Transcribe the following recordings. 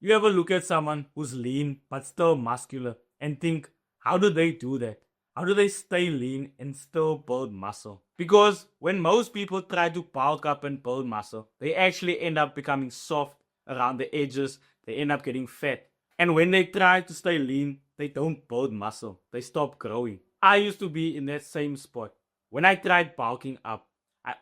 You ever look at someone who's lean but still muscular and think, how do they do that? How do they stay lean and still build muscle? Because when most people try to bulk up and build muscle, they actually end up becoming soft around the edges, they end up getting fat. And when they try to stay lean, they don't build muscle, they stop growing. I used to be in that same spot. When I tried bulking up,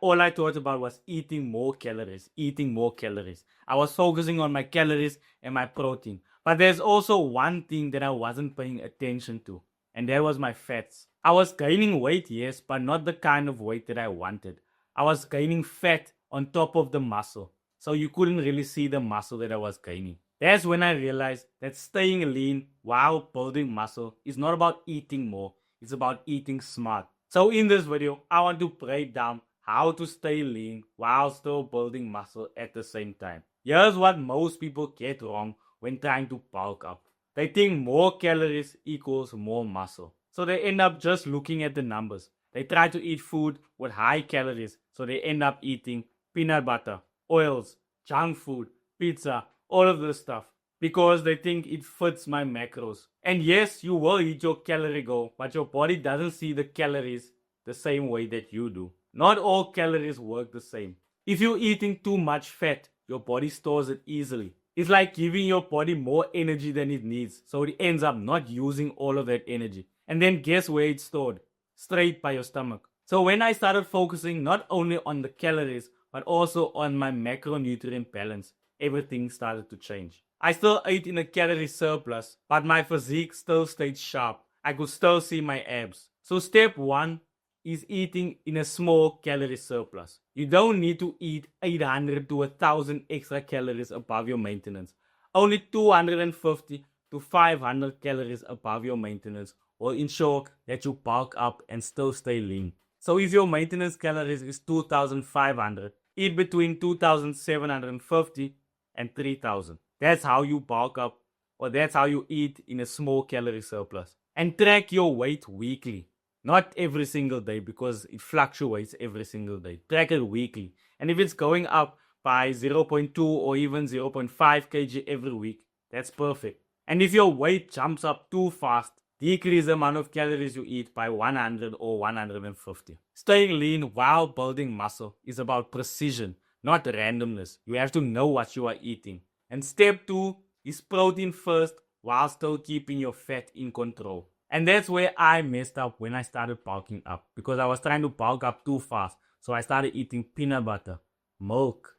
all I thought about was eating more calories, eating more calories. I was focusing on my calories and my protein. But there's also one thing that I wasn't paying attention to, and that was my fats. I was gaining weight, yes, but not the kind of weight that I wanted. I was gaining fat on top of the muscle, so you couldn't really see the muscle that I was gaining. That's when I realized that staying lean while building muscle is not about eating more, it's about eating smart. So in this video, I want to break down how to stay lean while still building muscle at the same time. Here's what most people get wrong when trying to bulk up. They think more calories equals more muscle. So they end up just looking at the numbers. They try to eat food with high calories, so they end up eating peanut butter, oils, junk food, pizza, all of this stuff because they think it fits my macros. And yes, you will hit your calorie goal, but your body doesn't see the calories the same way that you do. Not all calories work the same. If you're eating too much fat, your body stores it easily. It's like giving your body more energy than it needs, so it ends up not using all of that energy. And then guess where it's stored? Straight by your stomach. So when I started focusing not only on the calories, but also on my macronutrient balance, everything started to change. I still ate in a calorie surplus, but my physique still stayed sharp. I could still see my abs. So step 1 is eating in a small calorie surplus. You don't need to eat 800 to 1000 extra calories above your maintenance. Only 250 to 500 calories above your maintenance will ensure that you bulk up and still stay lean. So if your maintenance calories is 2500, eat between 2750 and 3000. That's how you bulk up, or that's how you eat in a small calorie surplus. And track your weight weekly. Not every single day because it fluctuates every single day. Track it weekly. And if it's going up by 0.2 or even 0.5 kg every week, that's perfect. And if your weight jumps up too fast, decrease the amount of calories you eat by 100 or 150. Staying lean while building muscle is about precision, not randomness. You have to know what you are eating. And step 2 is protein first while still keeping your fat in control. And that's where I messed up when I started bulking up, because I was trying to bulk up too fast. So I started eating peanut butter, milk,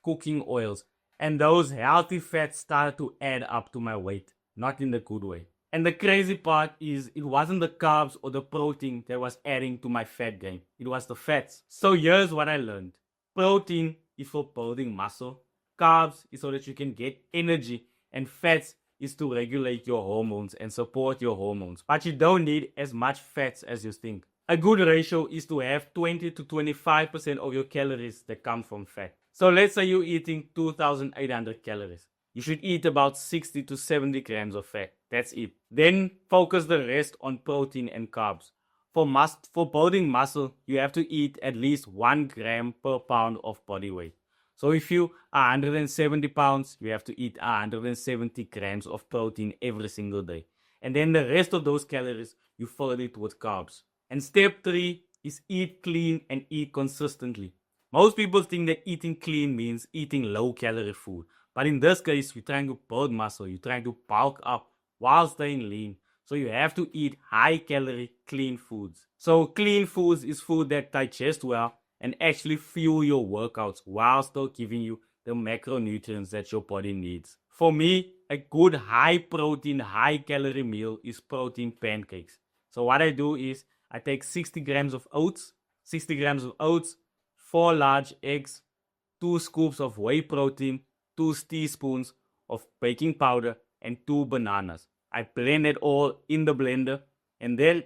cooking oils, and those healthy fats started to add up to my weight, not in the good way. And the crazy part is it wasn't the carbs or the protein that was adding to my fat gain. It was the fats. So here's what I learned. Protein is for building muscle. Carbs is so that you can get energy. And fats is to regulate your hormones and support your hormones. But you don't need as much fats as you think. A good ratio is to have 20 to 25% of your calories that come from fat. So let's say you're eating 2800 calories. You should eat about 60 to 70 grams of fat. That's it. Then focus the rest on protein and carbs. For building muscle, you have to eat at least 1 gram per pound of body weight. So if you are 170 pounds, you have to eat 170 grams of protein every single day. And then the rest of those calories, you fill it with carbs. And step 3 is eat clean and eat consistently. Most people think that eating clean means eating low calorie food. But in this case, you're trying to build muscle, you're trying to bulk up while staying lean. So you have to eat high calorie clean foods. So clean foods is food that digest well and actually fuel your workouts while still giving you the macronutrients that your body needs. For me, a good high protein, high calorie meal is protein pancakes. So what I do is I take 60 grams of oats, 4 large eggs, 2 scoops of whey protein, 2 teaspoons of baking powder, and 2 bananas. I blend it all in the blender and then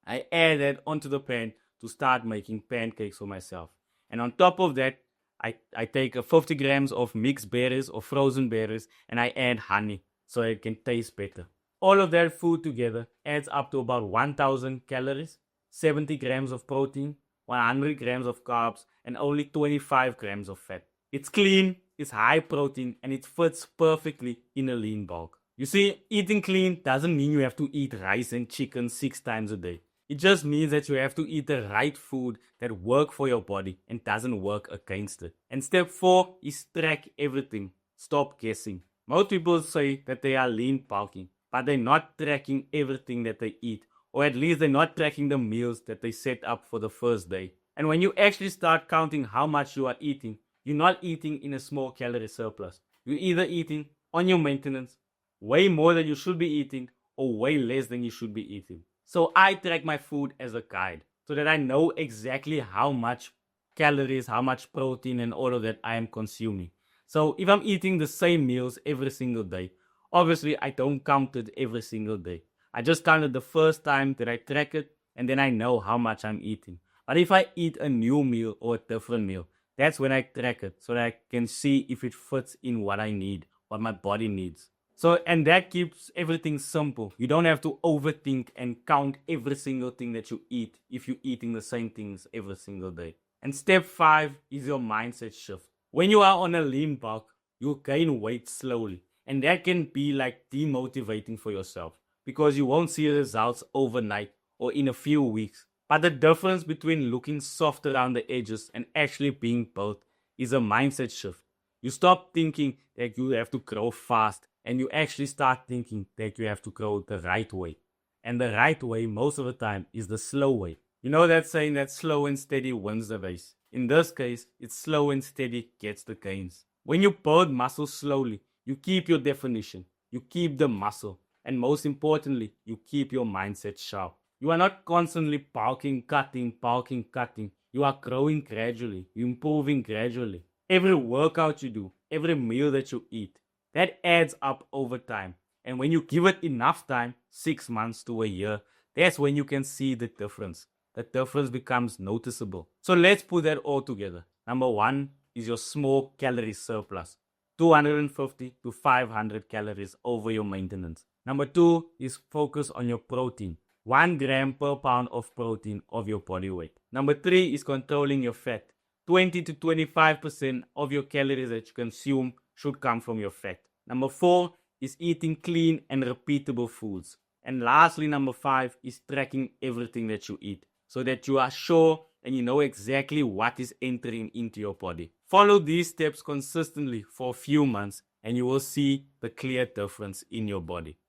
I add it onto the pan to start making pancakes for myself. And on top of that, I take 50 grams of mixed berries or frozen berries and I add honey so it can taste better. All of that food together adds up to about 1000 calories, 70 grams of protein, 100 grams of carbs, and only 25 grams of fat. It's clean, is high protein and it fits perfectly in a lean bulk. You see, eating clean doesn't mean you have to eat rice and chicken 6 times a day. It just means that you have to eat the right food that work for your body and doesn't work against it. And step 4 is track everything. Stop guessing. Most people say that they are lean bulking, but they're not tracking everything that they eat, or at least they're not tracking the meals that they set up for the first day. And when you actually start counting how much you are eating, you're not eating in a small calorie surplus. You're either eating on your maintenance, way more than you should be eating, or way less than you should be eating. So I track my food as a guide so that I know exactly how much calories, how much protein, and all of that I am consuming. So if I'm eating the same meals every single day, obviously I don't count it every single day. I just count it the first time that I track it, and then I know how much I'm eating. But if I eat a new meal or a different meal, that's when I track it so that I can see if it fits in what I need, what my body needs. So, and that keeps everything simple. You don't have to overthink and count every single thing that you eat if you're eating the same things every single day. And step 5 is your mindset shift. When you are on a lean bulk, you gain weight slowly. And that can be like demotivating for yourself because you won't see results overnight or in a few weeks. But the difference between looking soft around the edges and actually being built is a mindset shift. You stop thinking that you have to grow fast and you actually start thinking that you have to grow the right way. And the right way, most of the time, is the slow way. You know that saying that slow and steady wins the race. In this case, it's slow and steady gets the gains. When you build muscle slowly, you keep your definition, you keep the muscle, and most importantly, you keep your mindset sharp. You are not constantly bulking, cutting. You are growing gradually, you're improving gradually. Every workout you do, every meal that you eat, that adds up over time. And when you give it enough time, 6 months to a year, that's when you can see the difference. The difference becomes noticeable. So let's put that all together. Number 1 is your small calorie surplus. 250 to 500 calories over your maintenance. Number 2 is focus on your protein. 1 gram per pound of protein of your body weight. Number 3 is controlling your fat. 20 to 25% of your calories that you consume should come from your fat. Number 4 is eating clean and repeatable foods. And lastly, number 5 is tracking everything that you eat so that you are sure and you know exactly what is entering into your body. Follow these steps consistently for a few months and you will see the clear difference in your body.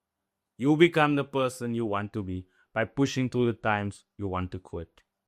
You become the person you want to be by pushing through the times you want to quit.